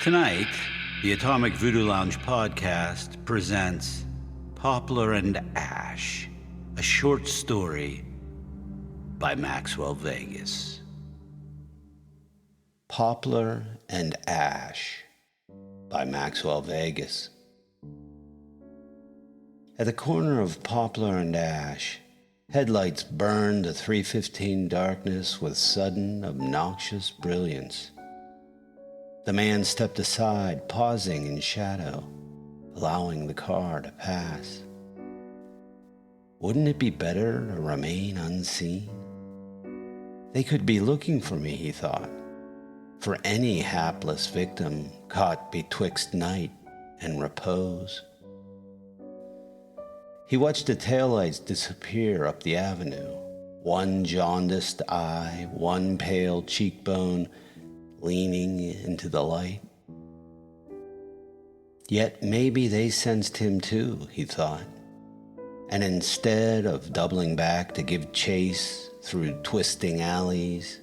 Tonight, the Atomic Voodoo Lounge podcast presents Poplar and Ash, a short story by Maxwell Vegas. Poplar and Ash by Maxwell Vegas. At the corner of Poplar and Ash, headlights burned the 315 darkness with sudden, obnoxious brilliance. The man stepped aside, pausing in shadow, allowing the car to pass. Wouldn't it be better to remain unseen? They could be looking for me, he thought, for any hapless victim caught betwixt night and repose. He watched the taillights disappear up the avenue, one jaundiced eye, one pale cheekbone leaning into the light. Yet maybe they sensed him too, he thought, and instead of doubling back to give chase through twisting alleys,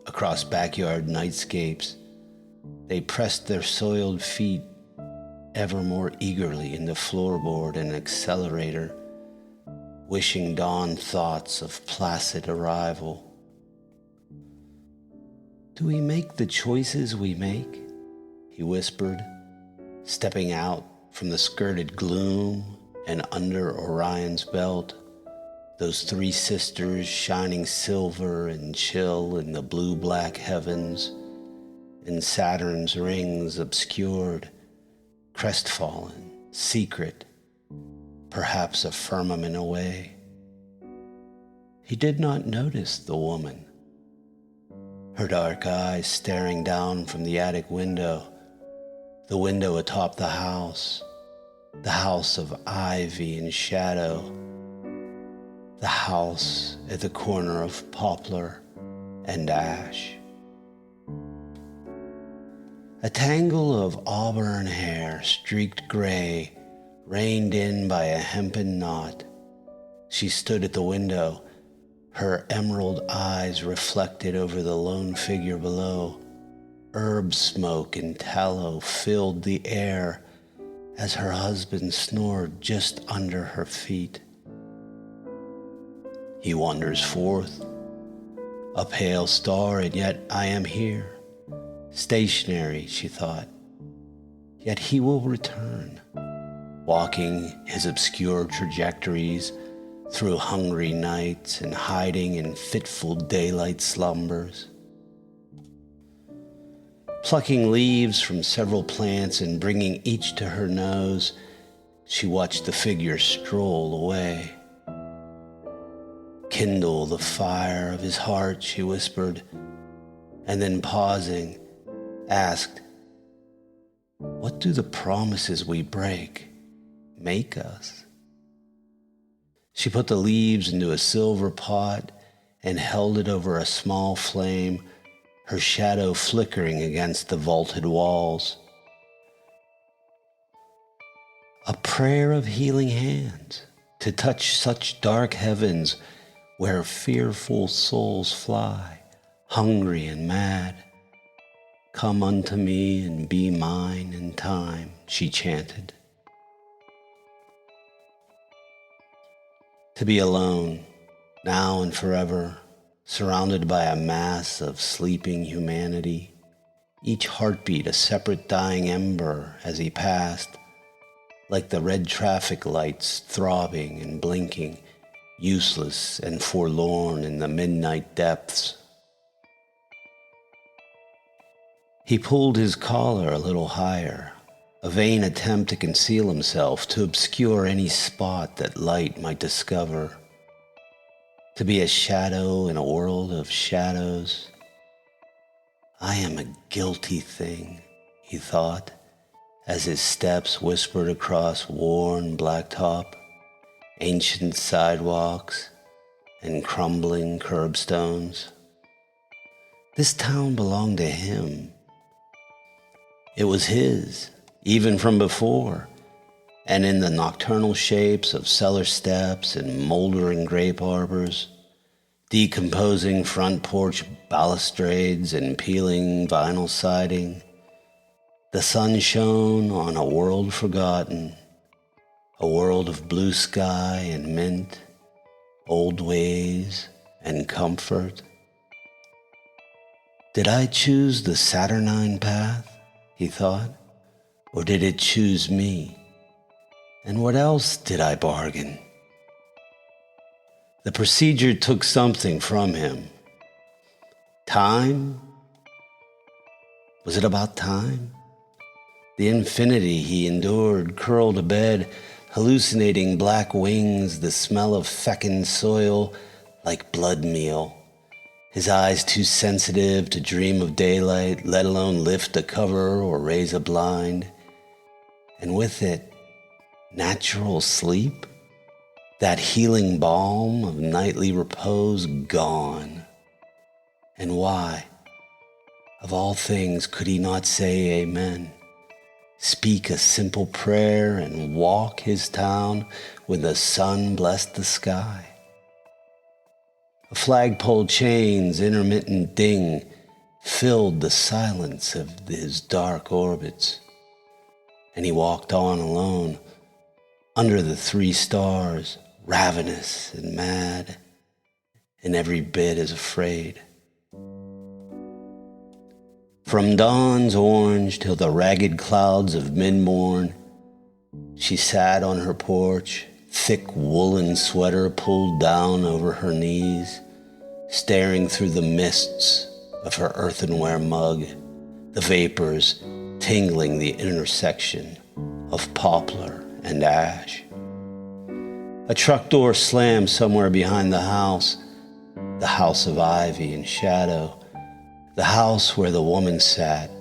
across backyard nightscapes, they pressed their soiled feet ever more eagerly into floorboard and accelerator, wishing dawn thoughts of placid arrival. Do we make the choices we make? He whispered, stepping out from the skirted gloom and under Orion's belt, those three sisters shining silver and chill in the blue-black heavens, and Saturn's rings obscured, crestfallen, secret, perhaps a firmament away. He did not notice the woman, her dark eyes staring down from the attic window, the window atop the house of ivy and shadow, the house at the corner of Poplar and Ash. A tangle of auburn hair, streaked gray, reined in by a hempen knot. She stood at the window, her emerald eyes reflected over the lone figure below. Herb smoke and tallow filled the air as her husband snored just under her feet. He wanders forth, a pale star, and yet I am here. Stationary, she thought, yet he will return, walking his obscure trajectories through hungry nights and hiding in fitful daylight slumbers. Plucking leaves from several plants and bringing each to her nose, she watched the figure stroll away. Kindle the fire of his heart, she whispered, and then pausing, asked, what do the promises we break make us? She put the leaves into a silver pot and held it over a small flame, her shadow flickering against the vaulted walls. A prayer of healing hands to touch such dark heavens where fearful souls fly, hungry and mad. Come unto me and be mine in time, she chanted. To be alone, now and forever, surrounded by a mass of sleeping humanity, each heartbeat a separate dying ember as he passed, like the red traffic lights throbbing and blinking, useless and forlorn in the midnight depths. He pulled his collar a little higher, a vain attempt to conceal himself, to obscure any spot that light might discover. To be a shadow in a world of shadows. I am a guilty thing, he thought, as his steps whispered across worn blacktop, ancient sidewalks, and crumbling curbstones. This town belonged to him. It was his, even from before, and in the nocturnal shapes of cellar steps and moldering grape arbors, decomposing front porch balustrades and peeling vinyl siding, The sun shone on a world forgotten, a world of blue sky and mint, old ways and comfort. Did I choose the saturnine path, he thought, or did it choose me? And what else did I bargain? The procedure took something from him. Time? Was it about time? The infinity he endured, curled abed, hallucinating black wings, the smell of feckin' soil like blood meal. His eyes too sensitive to dream of daylight, let alone lift a cover or raise a blind. And with it, natural sleep? That healing balm of nightly repose gone. And why, of all things, could he not say amen? Speak a simple prayer and walk his town when the sun blessed the sky? A flagpole chain's intermittent ding filled the silence of his dark orbits, and he walked on alone, under the 3 stars, ravenous and mad, and every bit as afraid. From dawn's orange till the ragged clouds of mid-morn, she sat on her porch, thick woolen sweater pulled down over her knees, staring through the mists of her earthenware mug, the vapors tingling the intersection of poplar and ash. A truck door slammed somewhere behind the house of ivy and shadow, the house where the woman sat,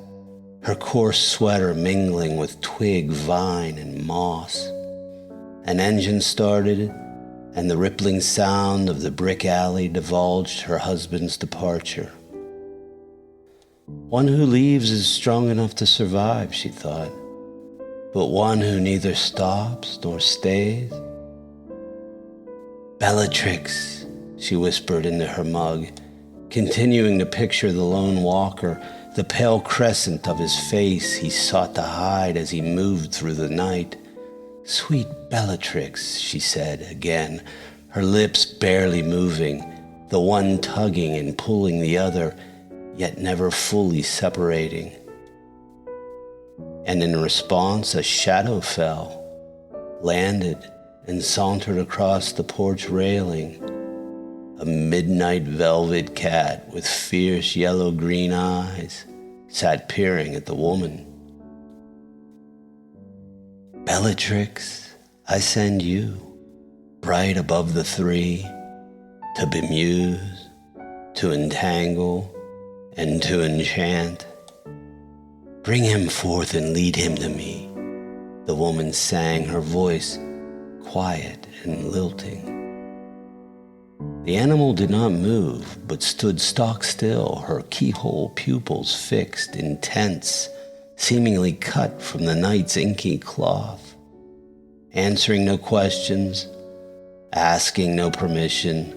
her coarse sweater mingling with twig, vine, and moss. An engine started, and the rippling sound of the brick alley divulged her husband's departure. One who leaves is strong enough to survive, she thought, but one who neither stops nor stays. Bellatrix, she whispered into her mug, continuing to picture the lone walker, the pale crescent of his face he sought to hide as he moved through the night. Sweet Bellatrix, she said again, her lips barely moving, the one tugging and pulling the other, yet never fully separating. And in response, a shadow fell, landed, and sauntered across the porch railing. A midnight velvet cat with fierce yellow-green eyes sat peering at the woman. Bellatrix, I send you, bright above the 3, to bemuse, to entangle, and to enchant. Bring him forth and lead him to me, the woman sang, her voice quiet and lilting. The animal did not move, but stood stock still, her keyhole pupils fixed, intense, seemingly cut from the night's inky cloth, answering no questions, asking no permission,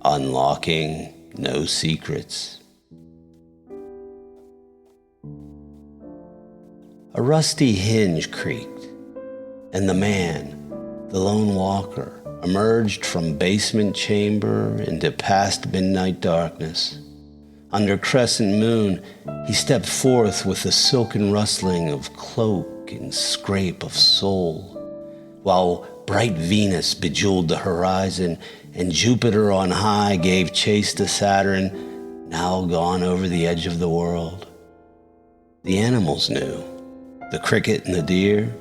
unlocking no secrets. A rusty hinge creaked, and the man, the lone walker, emerged from basement chamber into past midnight darkness. Under crescent moon, he stepped forth with the silken rustling of cloak and scrape of sole, while bright Venus bejeweled the horizon and Jupiter on high gave chase to Saturn, now gone over the edge of the world. The animals knew, the cricket and the deer,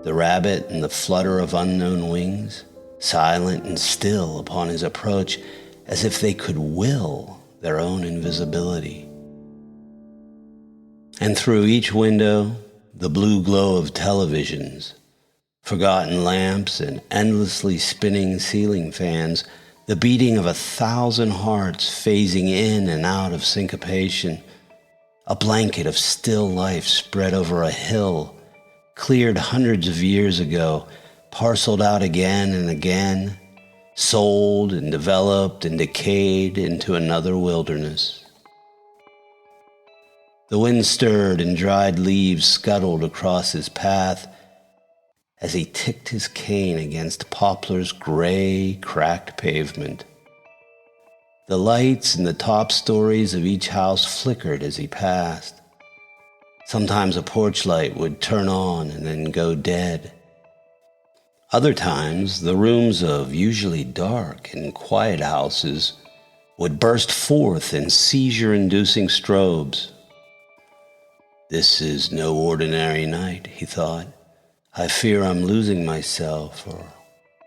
the rabbit and the flutter of unknown wings, silent and still upon his approach, as if they could will their own invisibility. And through each window, the blue glow of televisions, forgotten lamps and endlessly spinning ceiling fans, the beating of 1,000 hearts phasing in and out of syncopation, a blanket of still life spread over a hill, cleared hundreds of years ago, parceled out again and again, sold and developed and decayed into another wilderness. The wind stirred and dried leaves scuttled across his path as he ticked his cane against Poplar's gray, cracked pavement. The lights in the top stories of each house flickered as he passed. Sometimes a porch light would turn on and then go dead. Other times, the rooms of usually dark and quiet houses would burst forth in seizure-inducing strobes. This is no ordinary night, he thought. I fear I'm losing myself, or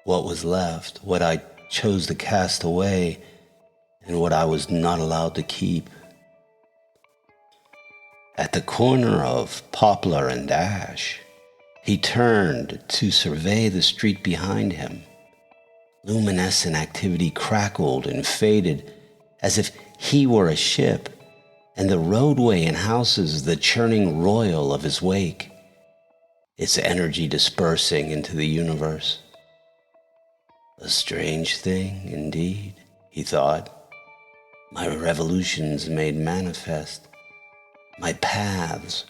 what was left, what I chose to cast away, and what I was not allowed to keep. At the corner of Poplar and Ash, he turned to survey the street behind him. Luminescent activity crackled and faded as if he were a ship, and the roadway and houses the churning royal of his wake, its energy dispersing into the universe. A strange thing, indeed, he thought. My revolutions made manifest, my paths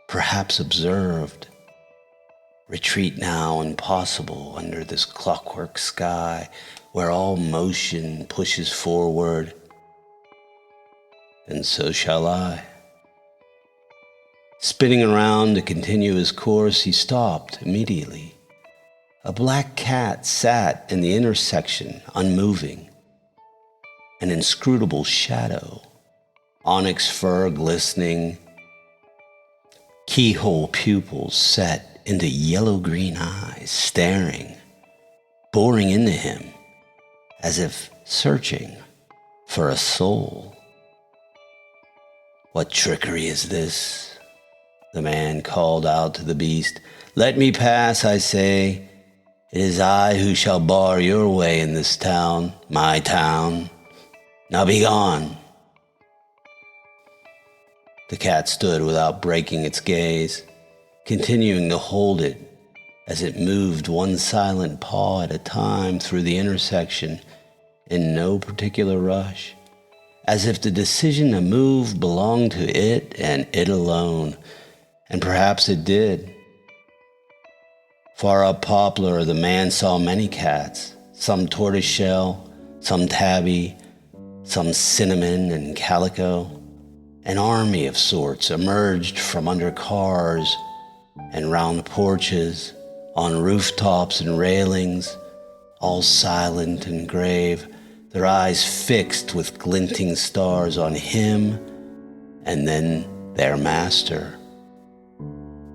perhaps observed. Retreat now impossible under this clockwork sky where all motion pushes forward. And so shall I. Spinning around to continue his course, he stopped immediately. A black cat sat in the intersection, unmoving, an inscrutable shadow, onyx fur glistening, keyhole pupils set into yellow-green eyes, staring, boring into him, as if searching for a soul. What trickery is this? The man called out to the beast. Let me pass, I say. It is I who shall bar your way in this town, my town. Now be gone. The cat stood without breaking its gaze, continuing to hold it as it moved one silent paw at a time through the intersection in no particular rush, as if the decision to move belonged to it and it alone, and perhaps it did. Far up Poplar, the man saw many cats, some tortoiseshell, some tabby, some cinnamon and calico. An army of sorts emerged from under cars and round porches, on rooftops and railings, all silent and grave, their eyes fixed with glinting stars on him and then their master.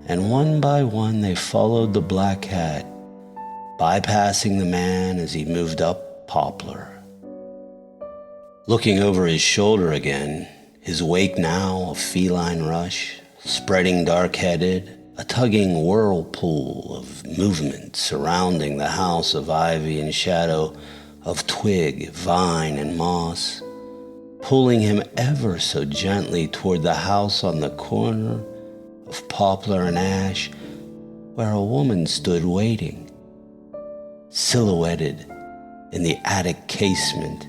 And one by one they followed the black cat, bypassing the man as he moved up Poplar. Looking over his shoulder again, his wake now a feline rush, spreading dark-headed, a tugging whirlpool of movement surrounding the house of ivy and shadow, of twig, vine, and moss, pulling him ever so gently toward the house on the corner of Poplar and Ash, where a woman stood waiting, silhouetted in the attic casement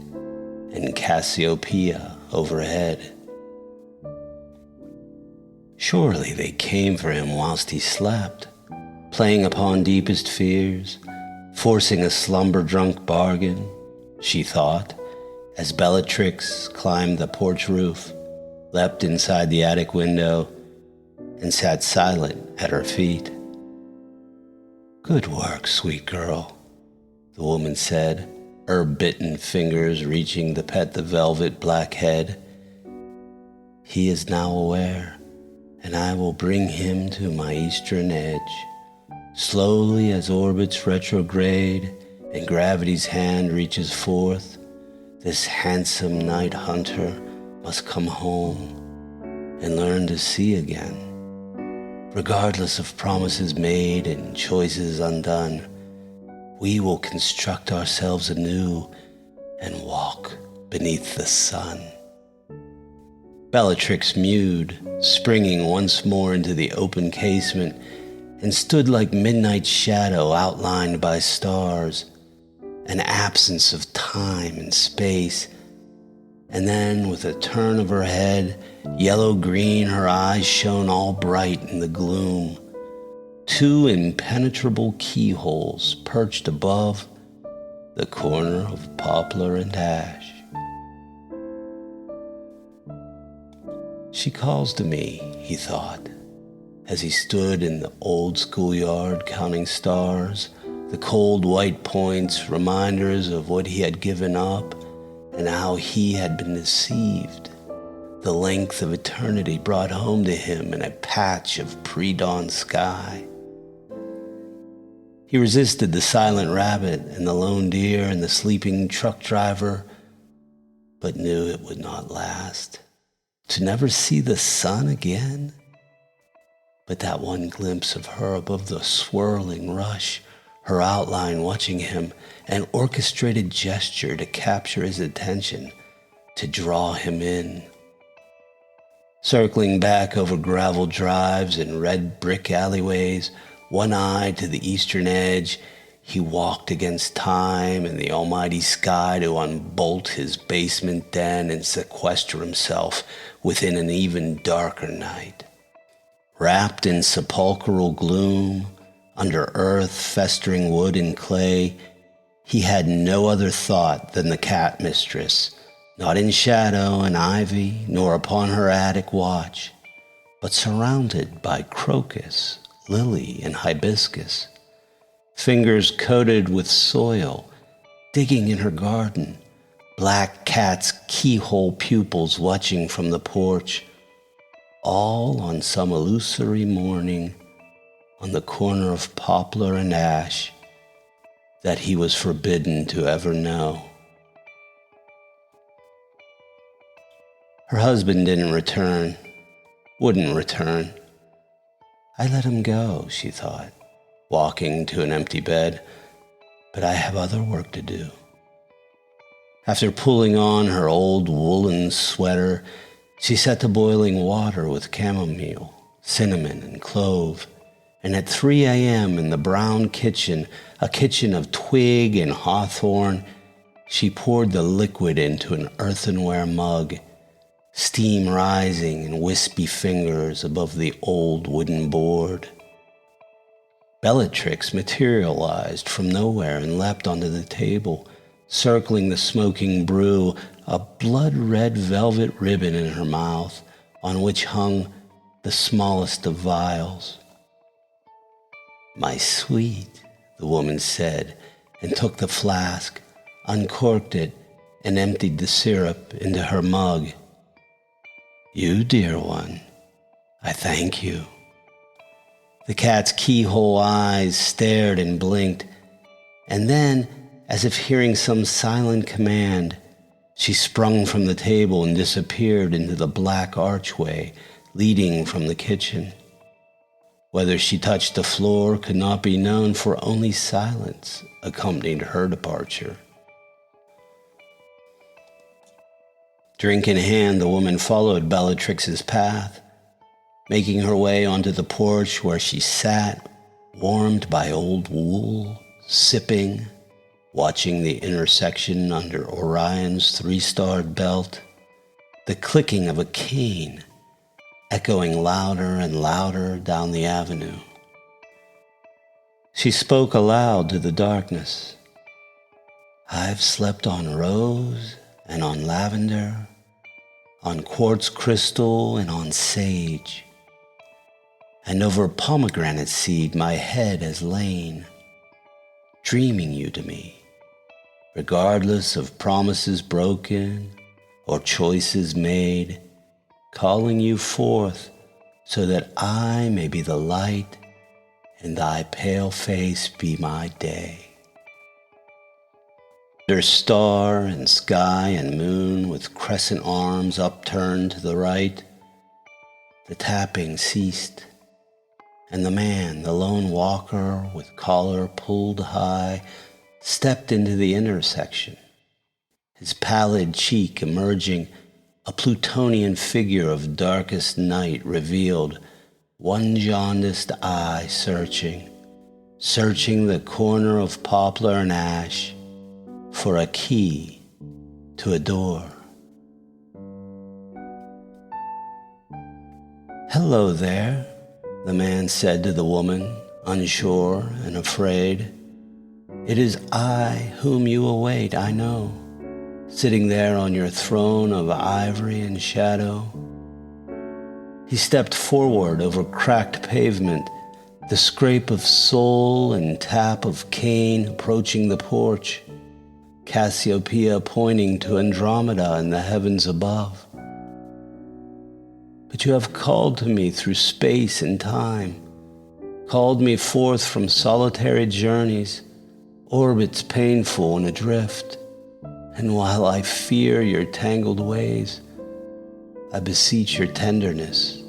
and Cassiopeia overhead. Surely they came for him whilst he slept, playing upon deepest fears, forcing a slumber-drunk bargain, she thought, as Bellatrix climbed the porch roof, leapt inside the attic window, and sat silent at her feet. Good work, sweet girl, the woman said, herb-bitten fingers reaching to pet the velvet black head. He is now aware, and I will bring him to my eastern edge. Slowly as orbits retrograde and gravity's hand reaches forth, this handsome night hunter must come home and learn to see again. Regardless of promises made and choices undone, we will construct ourselves anew and walk beneath the sun. Bellatrix mewed, springing once more into the open casement, and stood like midnight shadow outlined by stars, an absence of time and space, And then, with a turn of her head, yellow-green, her eyes shone all bright in the gloom. Two impenetrable keyholes perched above the corner of Poplar and Ash. She calls to me, he thought, as he stood in the old schoolyard counting stars, the cold white points, reminders of what he had given up and how he had been deceived. The length of eternity brought home to him in a patch of pre-dawn sky. He resisted the silent rabbit and the lone deer and the sleeping truck driver, but knew it would not last. To never see the sun again? But that one glimpse of her above the swirling rush, her outline watching him, an orchestrated gesture to capture his attention, to draw him in. Circling back over gravel drives and red brick alleyways, one eye to the eastern edge, he walked against time and the almighty sky to unbolt his basement den and sequester himself within an even darker night. Wrapped in sepulchral gloom, under earth, festering wood and clay, he had no other thought than the cat mistress, not in shadow and ivy, nor upon her attic watch, but surrounded by crocus, lily, and hibiscus, fingers coated with soil, digging in her garden, black cat's keyhole pupils watching from the porch, all on some illusory morning on the corner of Poplar and Ash that he was forbidden to ever know. Her husband didn't return, wouldn't return. I let him go, she thought, walking to an empty bed, but I have other work to do. After pulling on her old woolen sweater, she set to boiling water with chamomile, cinnamon, and clove, and at 3 a.m. in the brown kitchen, a kitchen of twig and hawthorn, she poured the liquid into an earthenware mug, steam rising in wispy fingers above the old wooden board. Bellatrix materialized from nowhere and leapt onto the table, circling the smoking brew, a blood-red velvet ribbon in her mouth, on which hung the smallest of vials. "My sweet," the woman said, and took the flask, uncorked it, and emptied the syrup into her mug. "You, dear one, I thank you." The cat's keyhole eyes stared and blinked, and then, as if hearing some silent command, she sprung from the table and disappeared into the black archway leading from the kitchen. Whether she touched the floor could not be known, for only silence accompanied her departure. Drink in hand, the woman followed Bellatrix's path, making her way onto the porch where she sat, warmed by old wool, sipping, watching the intersection under Orion's three-starred belt, the clicking of a cane echoing louder and louder down the avenue. She spoke aloud to the darkness. "I've slept on rose and on lavender, on quartz crystal and on sage, and over pomegranate seed my head has lain, dreaming you to me, regardless of promises broken or choices made, calling you forth so that I may be the light and thy pale face be my day." Under star and sky and moon, with crescent arms upturned to the right, the tapping ceased, and the man, the lone walker with collar pulled high, stepped into the intersection, his pallid cheek emerging, a Plutonian figure of darkest night revealed, one jaundiced eye searching the corner of Poplar and Ash for a key to a door. "Hello there," the man said to the woman, unsure and afraid. "It is I whom you await, I know, sitting there on your throne of ivory and shadow." He stepped forward over cracked pavement, the scrape of sole and tap of cane approaching the porch, Cassiopeia pointing to Andromeda in the heavens above. "But you have called to me through space and time, called me forth from solitary journeys, orbits painful and adrift. And while I fear your tangled ways, I beseech your tenderness.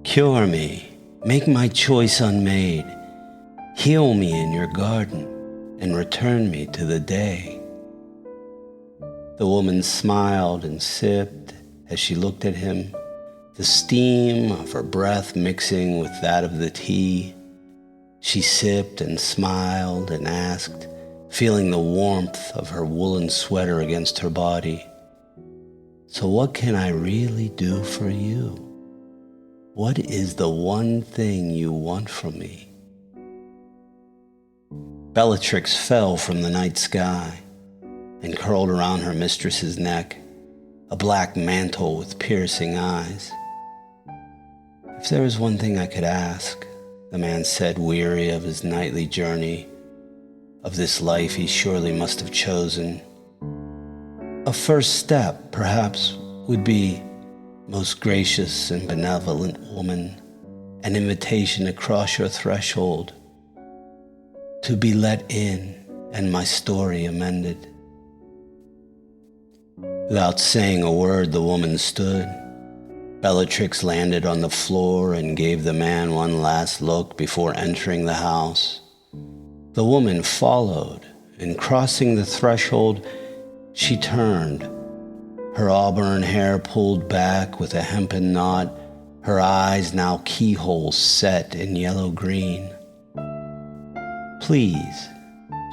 Cure me, make my choice unmade, heal me in your garden, and return me to the day." The woman smiled and sipped as she looked at him, the steam of her breath mixing with that of the tea. She sipped and smiled and asked, feeling the warmth of her woolen sweater against her body, "So what can I really do for you? What is the one thing you want from me?" Bellatrix fell from the night sky and curled around her mistress's neck, a black mantle with piercing eyes. "If there is one thing I could ask," the man said, weary of his nightly journey, of this life he surely must have chosen. "A first step, perhaps, would be, most gracious and benevolent woman, an invitation to cross your threshold, to be let in and my story amended." Without saying a word, the woman stood. Bellatrix landed on the floor and gave the man one last look before entering the house. The woman followed, and crossing the threshold, she turned, her auburn hair pulled back with a hempen knot, her eyes now keyholes set in yellow-green. "Please,"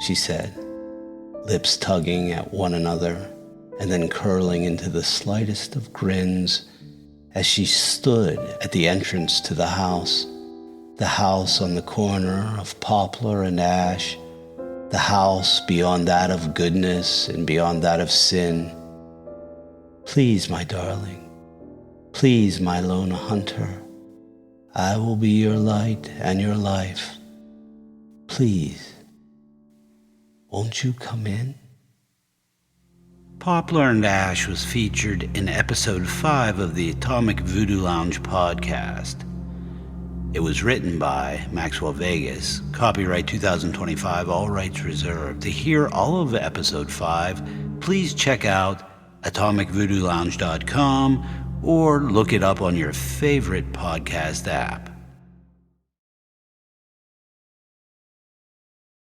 she said, lips tugging at one another, and then curling into the slightest of grins as she stood at the entrance to the house on the corner of Poplar and Ash, the house beyond that of goodness and beyond that of sin. "Please, my darling, please, my lone hunter, I will be your light and your life. Please, won't you come in?" Poplar and Ash was featured in episode 5 of the Atomic Voodoo Lounge podcast. It was written by Maxwell Vegas, copyright 2025, all rights reserved. To hear all of episode 5, please check out atomicvoodoolounge.com or look it up on your favorite podcast app.